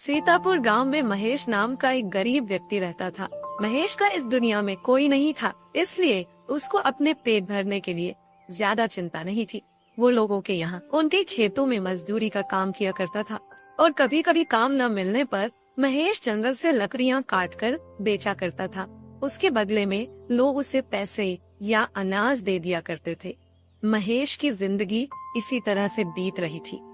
सीतापुर गांव में महेश नाम का एक गरीब व्यक्ति रहता था। महेश का इस दुनिया में कोई नहीं था, इसलिए उसको अपने पेट भरने के लिए ज्यादा चिंता नहीं थी। वो लोगों के यहाँ उनके खेतों में मजदूरी का काम किया करता था और कभी कभी काम न मिलने पर महेश जंगल से लकड़ियाँ काट कर बेचा करता था। उसके बदले में लोग उसे पैसे या अनाज दे दिया करते थे। महेश की जिंदगी इसी तरह से बीत रही थी।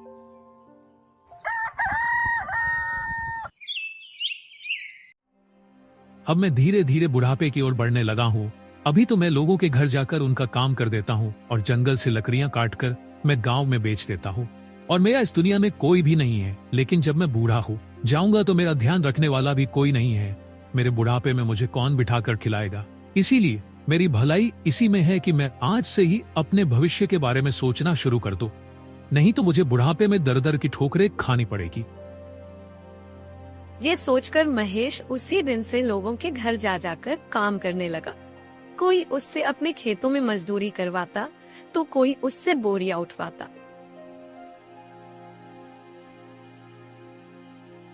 अब मैं धीरे धीरे बुढ़ापे की ओर बढ़ने लगा हूँ। अभी तो मैं लोगों के घर जाकर उनका काम कर देता हूँ और जंगल से लकड़ियाँ काटकर मैं गांव में बेच देता हूँ। और मेरा इस दुनिया में कोई भी नहीं है, लेकिन जब मैं बूढ़ा हो जाऊंगा तो मेरा ध्यान रखने वाला भी कोई नहीं है। मेरे बुढ़ापे में मुझे कौन बिठाकर खिलाएगा? इसीलिए मेरी भलाई इसी में है कि मैं आज से ही अपने भविष्य के बारे में सोचना शुरू कर दूं। नहीं तो मुझे बुढ़ापे में दर दर की ठोकरें खानी पड़ेगी। ये सोचकर महेश उसी दिन से लोगों के घर जा जाकर काम करने लगा। कोई उससे अपने खेतों में मजदूरी करवाता तो कोई उससे बोरियां उठवाता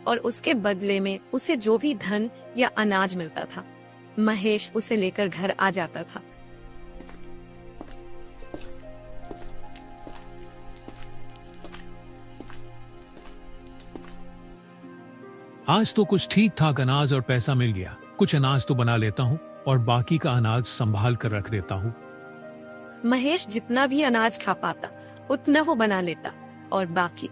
और उसके बदले में उसे जो भी धन या अनाज मिलता था महेश उसे लेकर घर आ जाता था। आज तो कुछ ठीक ठाक अनाज और पैसा मिल गया। कुछ अनाज तो बना लेता हूँ और बाकी का अनाज संभाल कर रख देता हूँ। महेश जितना भी अनाज खा पाता उतना वो बना लेता और बाकी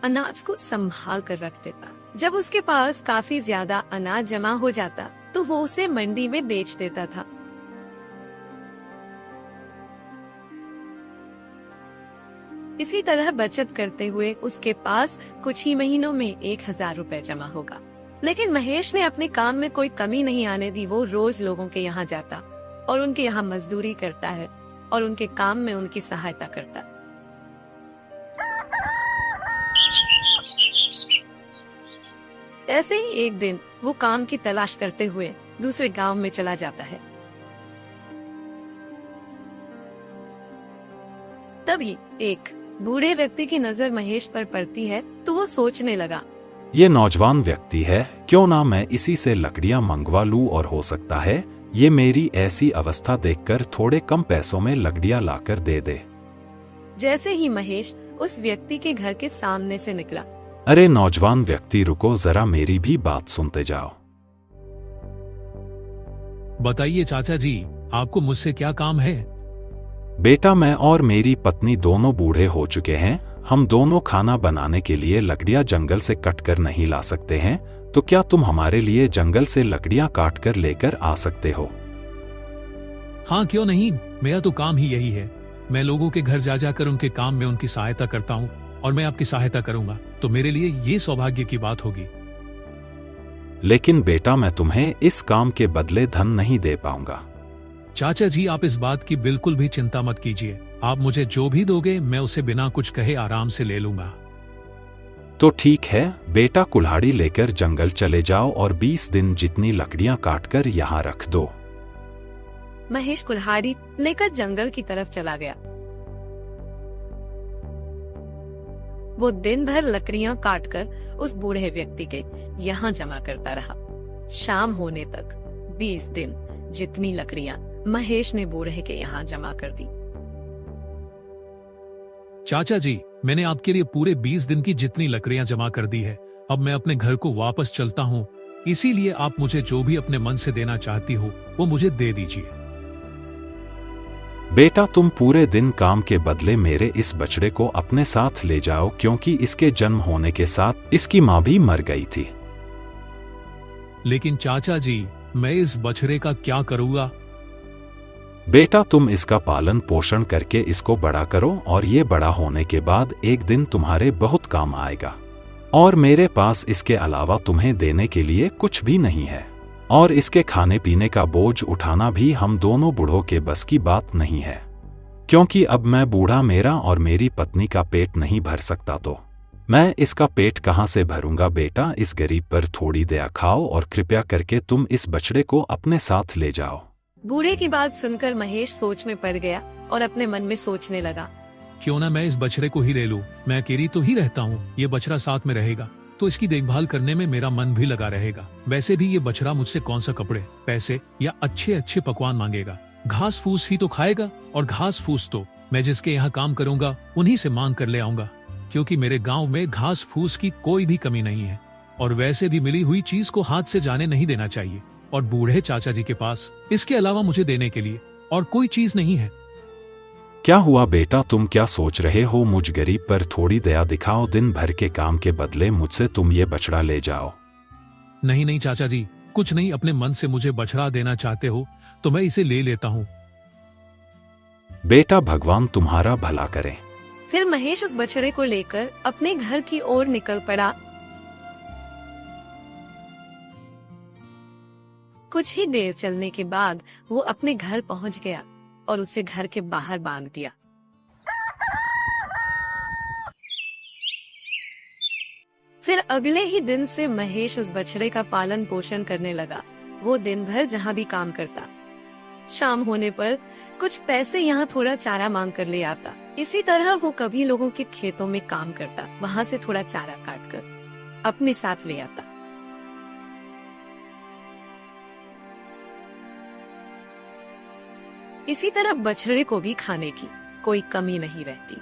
अनाज को संभाल कर रख देता। जब उसके पास काफी ज्यादा अनाज जमा हो जाता तो वो उसे मंडी में बेच देता था। इसी तरह बचत करते हुए उसके पास कुछ ही महीनों में 1000 रुपए जमा होगा। लेकिन महेश ने अपने काम में कोई कमी नहीं आने दी। वो रोज लोगों के यहाँ जाता और उनके यहाँ मजदूरी करता है और उनके काम में उनकी सहायता करता। ऐसे ही एक दिन वो काम की तलाश करते हुए दूसरे गांव में चला जाता है। तभी एक बूढ़े व्यक्ति की नजर महेश पर पड़ती है तो वो सोचने लगा, ये नौजवान व्यक्ति है, क्यों ना मैं इसी से लकड़ियां मंगवा लूं और हो सकता है ये मेरी ऐसी अवस्था देखकर थोड़े कम पैसों में लकड़ियां लाकर दे दे। जैसे ही महेश उस व्यक्ति के घर के सामने से निकला, अरे नौजवान व्यक्ति रुको जरा, मेरी भी बात सुनते जाओ। बताइए चाचा जी, आपको मुझसे क्या काम है? बेटा, मैं और मेरी पत्नी दोनों बूढ़े हो चुके हैं। हम दोनों खाना बनाने के लिए लकड़ियां जंगल से कटकर नहीं ला सकते हैं, तो क्या तुम हमारे लिए जंगल से लकड़ियां काटकर लेकर आ सकते हो? हाँ, क्यों नहीं। मेरा तो काम ही यही है। मैं लोगों के घर जा जाकर उनके काम में उनकी सहायता करता हूँ और मैं आपकी सहायता करूंगा तो मेरे लिए ये सौभाग्य की बात होगी। लेकिन बेटा, मैं तुम्हें इस काम के बदले धन नहीं दे पाऊंगा। चाचा जी, आप इस बात की बिल्कुल भी चिंता मत कीजिए। आप मुझे जो भी दोगे मैं उसे बिना कुछ कहे आराम से ले लूंगा। तो ठीक है बेटा, कुल्हाड़ी लेकर जंगल चले जाओ और 20 दिन जितनी लकड़ियां काटकर यहाँ रख दो। महेश कुल्हाड़ी लेकर जंगल की तरफ चला गया। वो दिन भर लकड़ियां काटकर उस बूढ़े व्यक्ति के यहाँ जमा करता रहा। शाम होने तक 20 दिन जितनी लकड़ियां महेश ने बूढ़े के यहाँ जमा कर दी। चाचा जी, मैंने आपके लिए पूरे 20 दिन की जितनी लकड़ियां जमा कर दी है। अब मैं अपने घर को वापस चलता हूँ, इसीलिए आप मुझे जो भी अपने मन से देना चाहती हो वो मुझे दे दीजिए। बेटा, तुम पूरे दिन काम के बदले मेरे इस बछड़े को अपने साथ ले जाओ, क्योंकि इसके जन्म होने के साथ इसकी माँ भी मर गई थी। लेकिन चाचा जी, मैं इस बछड़े का क्या करूँगा? बेटा, तुम इसका पालन पोषण करके इसको बड़ा करो और ये बड़ा होने के बाद एक दिन तुम्हारे बहुत काम आएगा। और मेरे पास इसके अलावा तुम्हें देने के लिए कुछ भी नहीं है और इसके खाने पीने का बोझ उठाना भी हम दोनों बूढ़ों के बस की बात नहीं है, क्योंकि अब मैं बूढ़ा, मेरा और मेरी पत्नी का पेट नहीं भर सकता, तो मैं इसका पेट कहाँ से भरूंगा? बेटा, इस गरीब पर थोड़ी दया खाओ और कृपया करके तुम इस बछड़े को अपने साथ ले जाओ। बूढ़े की बात सुनकर महेश सोच में पड़ गया और अपने मन में सोचने लगा, क्यों ना मैं इस बछड़े को ही ले लूं। मैं अकेली तो ही रहता हूँ, ये बछड़ा साथ में रहेगा तो इसकी देखभाल करने में मेरा मन भी लगा रहेगा। वैसे भी ये बछड़ा मुझसे कौन सा कपड़े, पैसे या अच्छे अच्छे पकवान मांगेगा। घास फूस ही तो खाएगा, और घास फूस तो मैं जिसके यहाँ काम करूंगा उन्हीं से मांग कर ले आऊंगा, क्योंकि मेरे गांव में घास फूस की कोई भी कमी नहीं है। और वैसे भी मिली हुई चीज को हाथ से जाने नहीं देना चाहिए। और बूढ़े चाचा जी के पास इसके अलावा मुझे देने के लिए और कोई चीज नहीं है। क्या हुआ बेटा, तुम क्या सोच रहे हो? मुझ गरीब पर थोड़ी दया दिखाओ। दिन भर के काम के बदले मुझसे तुम ये बछड़ा ले जाओ। नहीं नहीं चाचा जी, कुछ नहीं, अपने मन से मुझे बछड़ा देना चाहते हो तो मैं इसे ले लेता हूँ। बेटा भगवान तुम्हारा भला करे। फिर महेश उस बछड़े को लेकर अपने घर की ओर निकल पड़ा। कुछ ही देर चलने के बाद वो अपने घर पहुंच गया और उसे घर के बाहर बांध दिया। फिर अगले ही दिन से महेश उस बछड़े का पालन पोषण करने लगा। वो दिन भर जहाँ भी काम करता, शाम होने पर कुछ पैसे यहाँ थोड़ा चारा मांग कर ले आता। इसी तरह वो कभी लोगों के खेतों में काम करता, वहाँ से थोड़ा चारा काट कर अपने साथ ले आता। इसी तरह बछड़े को भी खाने की कोई कमी नहीं रहती।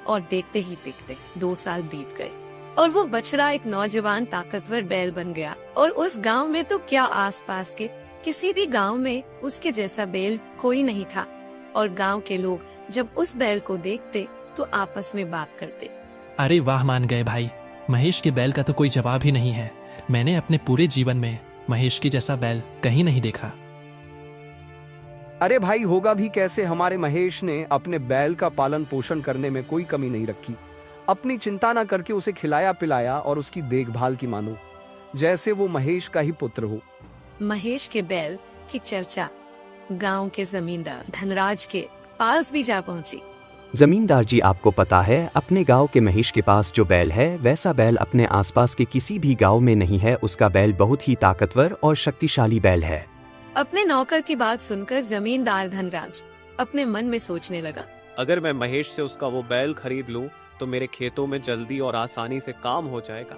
और देखते ही देखते 2 साल बीत गए और वो बछड़ा एक नौजवान ताकतवर बैल बन गया। और उस गांव में तो क्या, आसपास के किसी भी गांव में उसके जैसा बैल कोई नहीं था। और गांव के लोग जब उस बैल को देखते तो आपस में बात करते, अरे वाह, मान गए भाई, महेश के बैल का तो कोई जवाब ही नहीं है। मैंने अपने पूरे जीवन में महेश के जैसा बैल कहीं नहीं देखा। अरे भाई, होगा भी कैसे, हमारे महेश ने अपने बैल का पालन पोषण करने में कोई कमी नहीं रखी। अपनी चिंता ना करके उसे खिलाया पिलाया और उसकी देखभाल की मानो जैसे वो महेश का ही पुत्र हो। महेश के बैल की चर्चा गांव के जमींदार धनराज के पास भी जा पहुंची। जमींदार जी, आपको पता है अपने गांव के महेश के पास जो बैल है वैसा बैल अपने आसपास के किसी भी गांव में नहीं है। उसका बैल बहुत ही ताकतवर और शक्तिशाली बैल है। अपने नौकर की बात सुनकर जमींदार धनराज अपने मन में सोचने लगा, अगर मैं महेश से उसका वो बैल खरीद लूं तो मेरे खेतों में जल्दी और आसानी से काम हो जाएगा।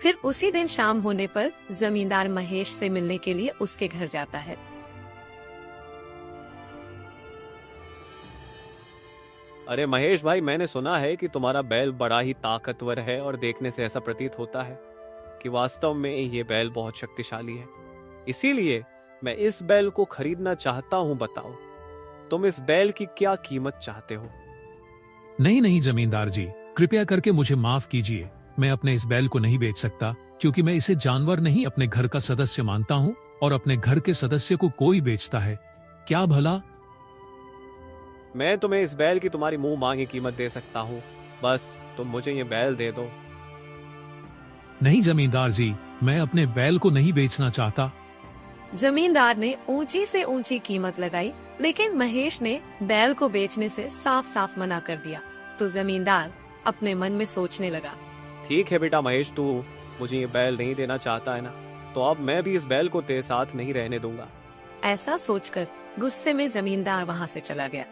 फिर उसी दिन शाम होने पर जमींदार महेश से मिलने के लिए उसके घर जाता है। अरे महेश भाई, मैंने सुना है कि तुम्हारा बैल बड़ा ही ताकतवर है और देखने से ऐसा प्रतीत होता है कि वास्तव में ये बैल बहुत शक्तिशाली है। इसीलिए मैं इस बैल को खरीदना चाहता हूँ। बताओ, तुम इस बैल की क्या कीमत चाहते हो? नहीं नहीं जमींदार जी, कृपया करके मुझे माफ कीजिए। मैं अपने इस बैल को नहीं बेच सकता, क्योंकि मैं इसे जानवर नहीं अपने घर का सदस्य मानता हूँ। और अपने घर के सदस्य को कोई बेचता है क्या भला? मैं तुम्हें इस बैल की तुम्हारी मुंह मांगी कीमत दे सकता हूँ, बस तुम मुझे ये बैल दे दो। नहीं जमींदार जी, मैं अपने बैल को नहीं बेचना चाहता। जमींदार ने ऊंची से ऊंची कीमत लगाई, लेकिन महेश ने बैल को बेचने से साफ साफ मना कर दिया। तो जमींदार अपने मन में सोचने लगा, ठीक है बेटा महेश, तू मुझे ये बैल नहीं देना चाहता है ना, तो अब मैं भी इस बैल को तेरे साथ नहीं रहने दूंगा। ऐसा सोचकर गुस्से में जमींदार वहाँ से चला गया।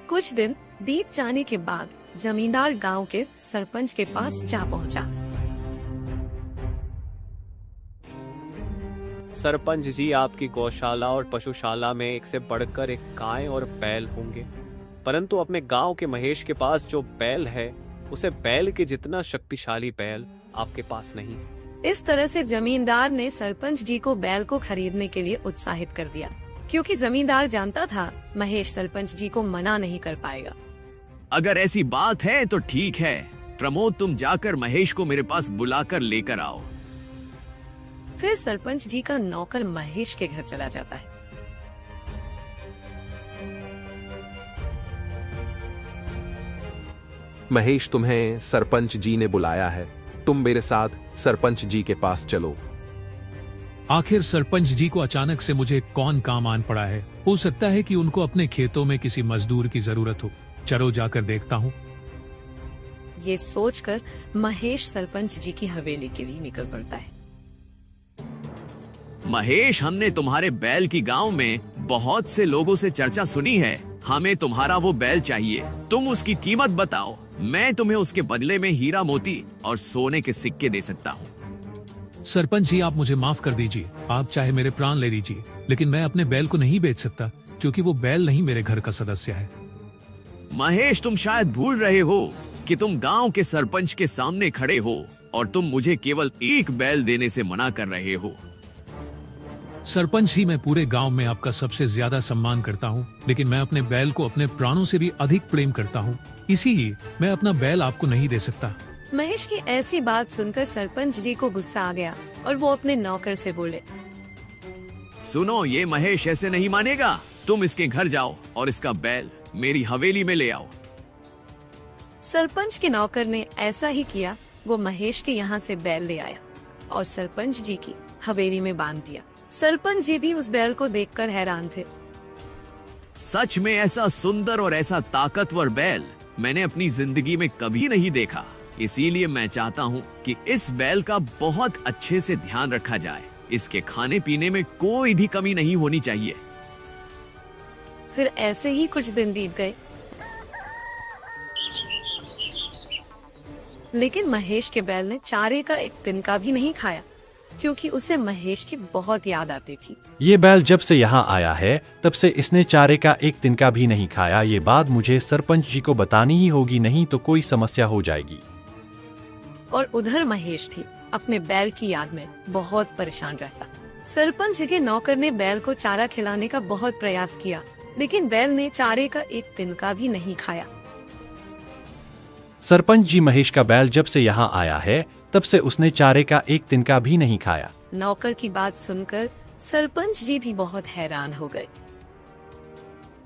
कुछ दिन बीत जाने के बाद जमींदार गांव के सरपंच के पास जा पहुंचा। सरपंच जी, आपकी गौशाला और पशुशाला में एक से बढ़कर एक गाय और बैल होंगे, परंतु अपने गांव के महेश के पास जो बैल है उसे बैल के जितना शक्तिशाली बैल आपके पास नहीं। इस तरह से जमींदार ने सरपंच जी को बैल को खरीदने के लिए उत्साहित कर दिया, क्योंकि जमींदार जानता था महेश सरपंच जी को मना नहीं कर पाएगा। अगर ऐसी बात है तो ठीक है प्रमोद, तुम जाकर महेश को मेरे पास बुलाकर लेकर आओ। फिर सरपंच जी का नौकर महेश के घर चला जाता है। महेश, तुम्हें सरपंच जी ने बुलाया है, तुम मेरे साथ सरपंच जी के पास चलो। आखिर सरपंच जी को अचानक से मुझे कौन काम आन पड़ा है? हो सकता है कि उनको अपने खेतों में किसी मजदूर की जरूरत हो। चलो जाकर देखता हूँ। ये सोचकर महेश सरपंच जी की हवेली के लिए निकल पड़ता है। महेश, हमने तुम्हारे बैल की गांव में बहुत से लोगों से चर्चा सुनी है। हमें तुम्हारा वो बैल चाहिए, तुम उसकी कीमत बताओ। मैं तुम्हें उसके बदले में हीरा मोती और सोने के सिक्के दे सकता हूँ। सरपंच जी, आप मुझे माफ कर दीजिए। आप चाहे मेरे प्राण ले लीजिए, लेकिन मैं अपने बैल को नहीं बेच सकता, क्योंकि वो बैल नहीं मेरे घर का सदस्य है। महेश, तुम शायद भूल रहे हो कि तुम गांव के सरपंच के सामने खड़े हो और तुम मुझे केवल एक बैल देने से मना कर रहे हो। सरपंच जी, मैं पूरे गांव में आपका सबसे ज्यादा सम्मान करता हूं, लेकिन मैं अपने बैल को अपने प्राणों से भी अधिक प्रेम करता हूं, इसीलिए मैं अपना बैल आपको नहीं दे सकता। महेश की ऐसी बात सुनकर सरपंच जी को गुस्सा आ गया और वो अपने नौकर से बोले, सुनो, ये महेश ऐसे नहीं मानेगा। तुम इसके घर जाओ और इसका बैल मेरी हवेली में ले आओ। सरपंच के नौकर ने ऐसा ही किया। वो महेश के यहाँ से बैल ले आया और सरपंच जी की हवेली में बांध दिया। सरपंच जी भी उस बैल को देखकर हैरान थे। सच में ऐसा सुंदर और ऐसा ताकतवर बैल मैंने अपनी जिंदगी में कभी नहीं देखा। इसीलिए मैं चाहता हूँ कि इस बैल का बहुत अच्छे से ध्यान रखा जाए। इसके खाने पीने में कोई भी कमी नहीं होनी चाहिए। फिर ऐसे ही कुछ दिन बीत गए, लेकिन महेश के बैल ने चारे का एक तिनका भी नहीं खाया, क्योंकि उसे महेश की बहुत याद आती थी। ये बैल जब से यहाँ आया है तब से इसने चारे का एक तिनका भी नहीं खाया। ये बात मुझे सरपंच जी को बतानी ही होगी, नहीं तो कोई समस्या हो जाएगी। और उधर महेश थी अपने बैल की याद में बहुत परेशान रहता। सरपंच जी के नौकर ने बैल को चारा खिलाने का बहुत प्रयास किया, लेकिन बैल ने चारे का एक तिनका भी नहीं खाया। सरपंच जी, महेश का बैल जब से यहाँ आया है तब से उसने चारे का एक तिनका भी नहीं खाया। नौकर की बात सुनकर सरपंच जी भी बहुत हैरान हो गए।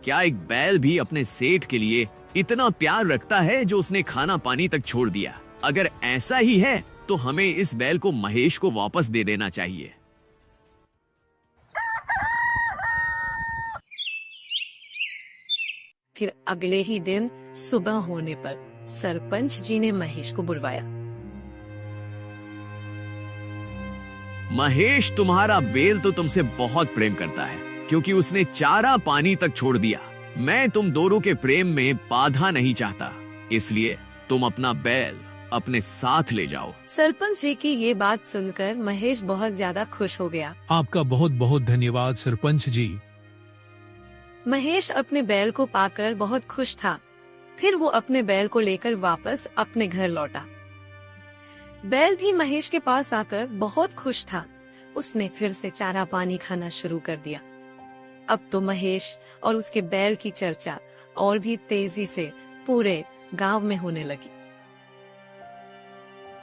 क्या एक बैल भी अपने सेठ के लिए इतना प्यार रखता है जो उसने खाना पानी तक छोड़ दिया? अगर ऐसा ही है तो हमें इस बैल को महेश को वापस दे देना चाहिए। फिर अगले ही दिन सुबह होने पर सरपंच जी ने महेश को बुलवाया। महेश, तुम्हारा बैल तो तुमसे बहुत प्रेम करता है, क्योंकि उसने चारा पानी तक छोड़ दिया। मैं तुम दोनों के प्रेम में बाधा नहीं चाहता, इसलिए तुम अपना बैल अपने साथ ले जाओ। सरपंच जी की ये बात सुनकर महेश बहुत ज्यादा खुश हो गया। आपका बहुत बहुत धन्यवाद सरपंच जी। महेश अपने बैल को पाकर बहुत खुश था। फिर वो अपने बैल को लेकर वापस अपने घर लौटा। बैल भी महेश के पास आकर बहुत खुश था। उसने फिर से चारा पानी खाना शुरू कर दिया। अब तो महेश और उसके बैल की चर्चा और भी तेजी से पूरे गांव में होने लगी।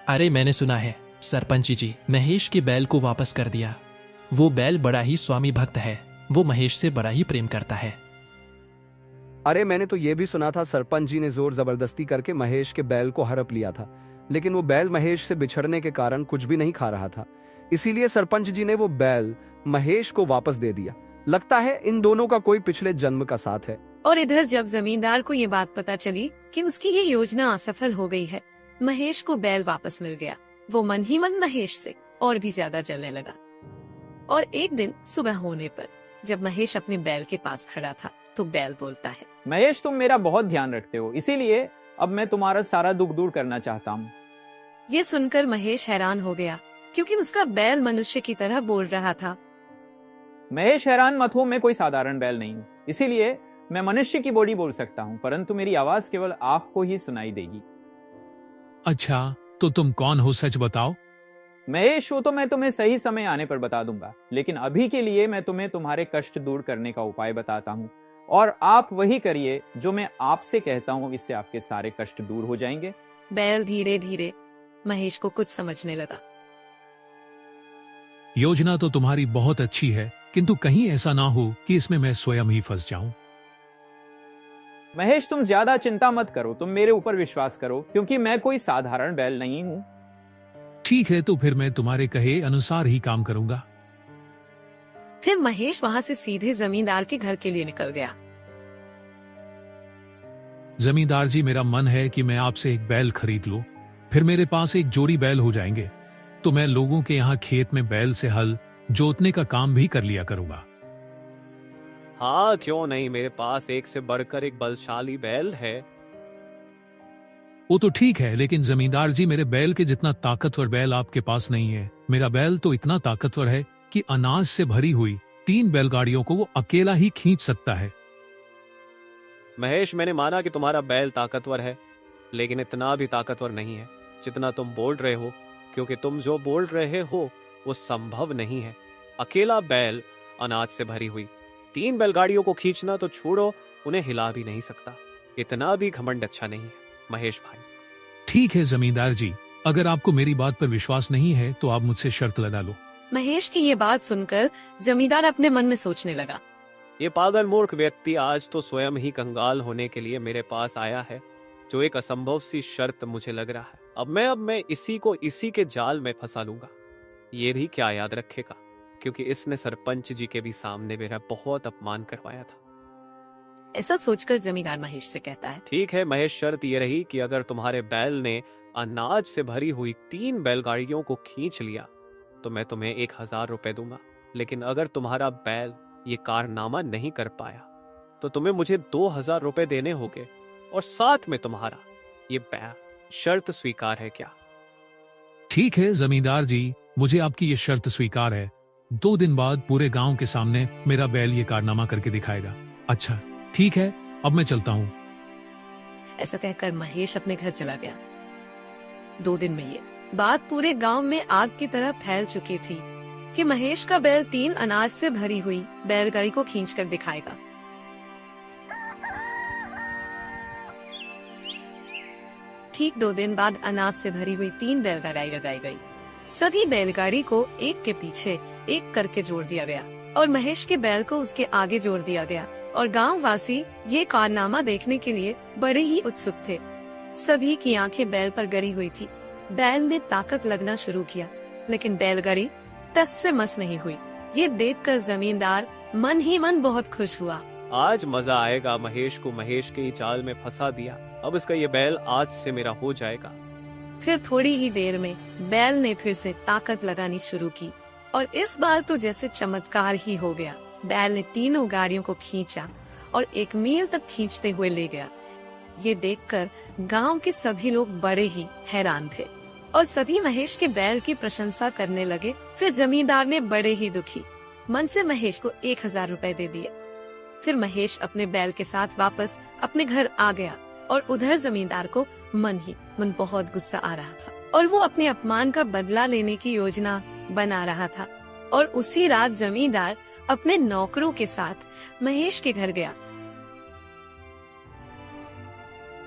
अरे, मैंने सुना है सरपंच जी महेश के बैल को वापस कर दिया। वो बैल बड़ा ही स्वामी भक्त है, वो महेश से बड़ा ही प्रेम करता है। अरे, मैंने तो ये भी सुना था सरपंच जी ने जोर जबरदस्ती करके महेश के बैल को हड़प लिया था, लेकिन वो बैल महेश से बिछड़ने के कारण कुछ भी नहीं खा रहा था। इसीलिए सरपंच जी ने वो बैल महेश को वापस दे दिया। लगता है इन दोनों का कोई पिछले जन्म का साथ है। और इधर जब जमींदार को ये बात पता चली कि उसकी ये योजना असफल हो गई है, महेश को बैल वापस मिल गया। वो मन ही मन महेश से और भी ज्यादा जलने लगा। और एक दिन सुबह होने पर जब महेश अपने बैल के पास खड़ा था तो बैल बोलता है, महेश, तुम मेरा बहुत ध्यान रखते हो, इसीलिए अब मैं तुम्हारा सारा दुख दूर करना चाहता हूँ। ये सुनकर महेश हैरान हो गया, क्योंकि उसका बैल मनुष्य की तरह बोल रहा था। महेश, हैरान मत हो, मैं कोई साधारण बैल नहीं हूँ, इसीलिए मैं मनुष्य की बॉडी बोल सकता हूँ, परंतु मेरी आवाज केवल आपको ही सुनाई देगी। अच्छा, तो तुम कौन हो, सच बताओ। महेश, वो तो मैं तुम्हें सही समय आने पर बता दूंगा, लेकिन अभी के लिए मैं तुम्हें तुम्हारे कष्ट दूर करने का उपाय बताता हूँ, और आप वही करिए जो मैं आपसे कहता हूँ, इससे आपके सारे कष्ट दूर हो जाएंगे। बैल धीरे धीरे महेश को कुछ समझने लगा। योजना तो तुम्हारी बहुत अच्छी है, किंतु कहीं ऐसा ना हो कि इसमें मैं स्वयं ही फंस जाऊं। महेश, तुम ज्यादा चिंता मत करो, तुम मेरे ऊपर विश्वास करो, क्योंकि मैं कोई साधारण बैल नहीं हूँ। ठीक है, तो फिर मैं तुम्हारे कहे अनुसार ही काम करूंगा। फिर महेश वहाँ से सीधे जमींदार के घर के लिए निकल गया। जमींदार जी, मेरा मन है कि मैं आपसे एक बैल खरीद लूं, फिर मेरे पास एक जोड़ी बैल हो जाएंगे, तो मैं लोगों के यहाँ खेत में बैल से हल जोतने का काम भी कर लिया करूंगा। हाँ, क्यों नहीं, मेरे पास एक से बढ़कर एक बलशाली बैल है। वो तो ठीक है, लेकिन जमींदार जी, मेरे बैल के जितना ताकतवर बैल आपके पास नहीं है। मेरा बैल तो इतना ताकतवर है कि अनाज से भरी हुई 3 बैलगाड़ियों को वो अकेला ही खींच सकता है। महेश, मैंने माना कि तुम्हारा बैल ताकतवर है, लेकिन इतना भी ताकतवर नहीं है जितना तुम बोल रहे हो, क्योंकि तुम जो बोल रहे हो वो संभव नहीं है। अकेला बैल अनाज से भरी हुई 3 बैलगाड़ियों को खींचना तो छोड़ो, उन्हें हिला भी नहीं सकता। इतना भी घमंड अच्छा नहीं है महेश भाई। ठीक है जमींदार जी, अगर आपको मेरी बात पर विश्वास नहीं है तो आप मुझसे शर्त लगा लो। महेश की ये बात सुनकर जमींदार अपने मन में सोचने लगा, ये पागल मूर्ख व्यक्ति आज तो स्वयं ही कंगाल होने के लिए मेरे पास आया है, जो एक असंभव सी शर्त मुझे लग रहा है। अब मैं इसी को इसी के जाल में फंसा लूंगा। ये भी क्या याद रखेगा, क्योंकि इसने सरपंच जी के भी सामने मेरा बहुत अपमान करवाया था। ऐसा सोचकर जमींदार महेश से कहता है, ठीक है महेश, शर्त ये रही कि अगर तुम्हारे बैल ने अनाज से भरी हुई 3 बैलगाड़ियों को खींच लिया तो मैं तुम्हें 1000 रुपए दूंगा। लेकिन अगर तुम्हारा बैल ये कारनामा नहीं कर पाया तो तुम्हें मुझे 2000 रुपए देने होंगे, और साथ में तुम्हारा ये बैल। शर्त स्वीकार है क्या? ठीक है जमींदार जी, मुझे आपकी ये शर्त स्वीकार है। 2 दिन बाद पूरे गांव के सामने मेरा बैल ये कारनामा करके दिखाएगा। अच्छा ठीक है, अब मैं चलता हूँ। ऐसा कहकर महेश अपने घर चला गया। 2 दिन में ये बात पूरे गांव में आग की तरह फैल चुकी थी कि महेश का बैल 3 अनाज से भरी हुई बैलगाड़ी को खींचकर दिखाएगा। ठीक 2 दिन बाद अनाज से भरी हुई 3 बैलगाड़ी लगाई गई। सभी बैलगाड़ी को एक के पीछे एक करके जोड़ दिया गया और महेश के बैल को उसके आगे जोड़ दिया गया। और गांव वासी ये कारनामा देखने के लिए बड़े ही उत्सुक थे। सभी की आंखें बैल पर गड़ी हुई थी। बैल ने ताकत लगना शुरू किया, लेकिन बैलगाड़ी टस से मस नहीं हुई। ये देखकर जमींदार मन ही मन बहुत खुश हुआ। आज मजा आएगा, महेश को महेश के ही जाल में फंसा दिया। अब इसका ये बैल आज से मेरा हो जाएगा। फिर थोड़ी ही देर में बैल ने फिर से ताकत लगानी शुरू की और इस बार तो जैसे चमत्कार ही हो गया। बैल ने 3 गाड़ियों को खींचा और 1 मील तक खींचते हुए ले गया। ये देखकर गांव के सभी लोग बड़े ही हैरान थे और सभी महेश के बैल की प्रशंसा करने लगे। फिर जमींदार ने बड़े ही दुखी मन से महेश को 1000 रुपए दे दिए। फिर महेश अपने बैल के साथ वापस अपने घर आ गया और उधर जमींदार को मन ही मन बहुत गुस्सा आ रहा था और वो अपने अपमान का बदला लेने की योजना बना रहा था। और उसी रात जमींदार अपने नौकरों के साथ महेश के घर गया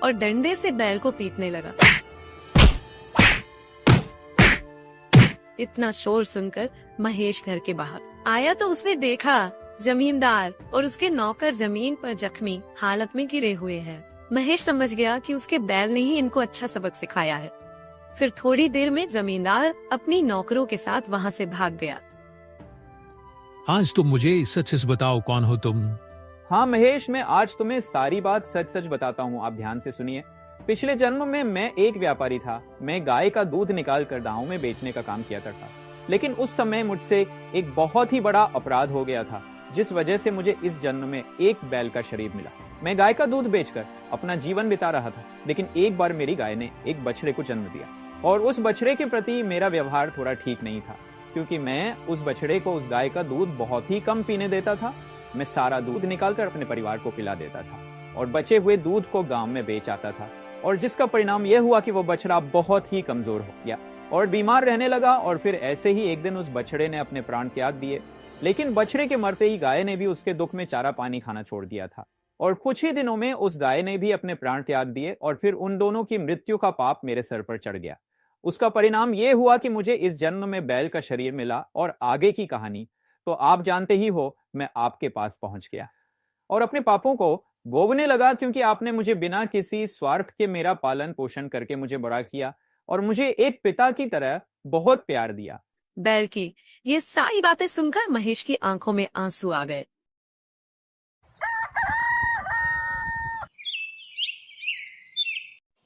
और डंडे से बैल को पीटने लगा। इतना शोर सुनकर महेश घर के बाहर आया तो उसने देखा जमींदार और उसके नौकर जमीन पर जख्मी हालत में गिरे हुए हैं। महेश समझ गया कि उसके बैल ने ही इनको अच्छा सबक सिखाया है। फिर थोड़ी देर में जमींदार अपनी नौकरों के साथ वहाँ से भाग गया। आज तुम मुझे सच सच बताओ, कौन हो तुम? हाँ महेश, मैं आज तुम्हें सारी बात सच सच बताता हूँ। आप ध्यान से सुनिए। पिछले जन्म में मैं एक व्यापारी था। मैं गाय का दूध निकाल कर गाँव में बेचने का काम किया करता, लेकिन उस समय मुझसे एक बहुत ही बड़ा अपराध हो गया था, जिस वजह से मुझे इस जन्म में एक बैल का शरीर मिला। मैं गाय का दूध बेचकर अपना जीवन बिता रहा था, लेकिन एक बार मेरी गाय ने एक बछड़े को जन्म दिया और उस बछड़े के प्रति मेरा व्यवहार थोड़ा ठीक नहीं था, क्योंकि मैं उस बछड़े को उस गाय का दूध बहुत ही कम पीने देता था। मैं सारा दूध निकालकर अपने परिवार को पिला देता था और बचे हुए दूध को गांव में बेच आता था, और जिसका परिणाम यह हुआ कि वो बछड़ा बहुत ही कमजोर हो गया और बीमार रहने लगा। और फिर ऐसे ही एक दिन उस बछड़े ने अपने प्राण त्याग दिए। लेकिन बछड़े के मरते ही गाय ने भी उसके दुख में चारा पानी खाना छोड़ दिया था, और कुछ ही दिनों में उस गाय ने भी अपने प्राण त्याग दिए और फिर उन दोनों की मृत्यु का पाप मेरे सर पर चढ़ गया। उसका परिणाम यह हुआ कि मुझे इस जन्म में बैल का शरीर मिला, और आगे की कहानी तो आप जानते ही हो। मैं आपके पास पहुंच गया और अपने पापों को भोगने लगा, क्योंकि आपने मुझे बिना किसी स्वार्थ के मेरा पालन पोषण करके मुझे बड़ा किया और मुझे एक पिता की तरह बहुत प्यार दिया। बैल की ये सारी बातें सुनकर महेश की आंखों में आंसू आ गए।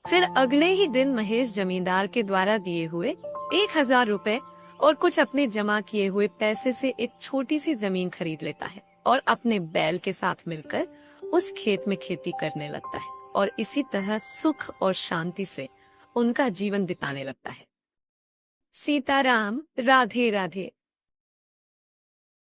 फिर अगले ही दिन महेश जमींदार के द्वारा दिए हुए 1000 रुपए और कुछ अपने जमा किए हुए पैसे से एक छोटी सी जमीन खरीद लेता है और अपने बैल के साथ मिलकर उस खेत में खेती करने लगता है। और इसी तरह सुख और शांति से उनका जीवन बिताने लगता है। सीताराम, राधे राधे।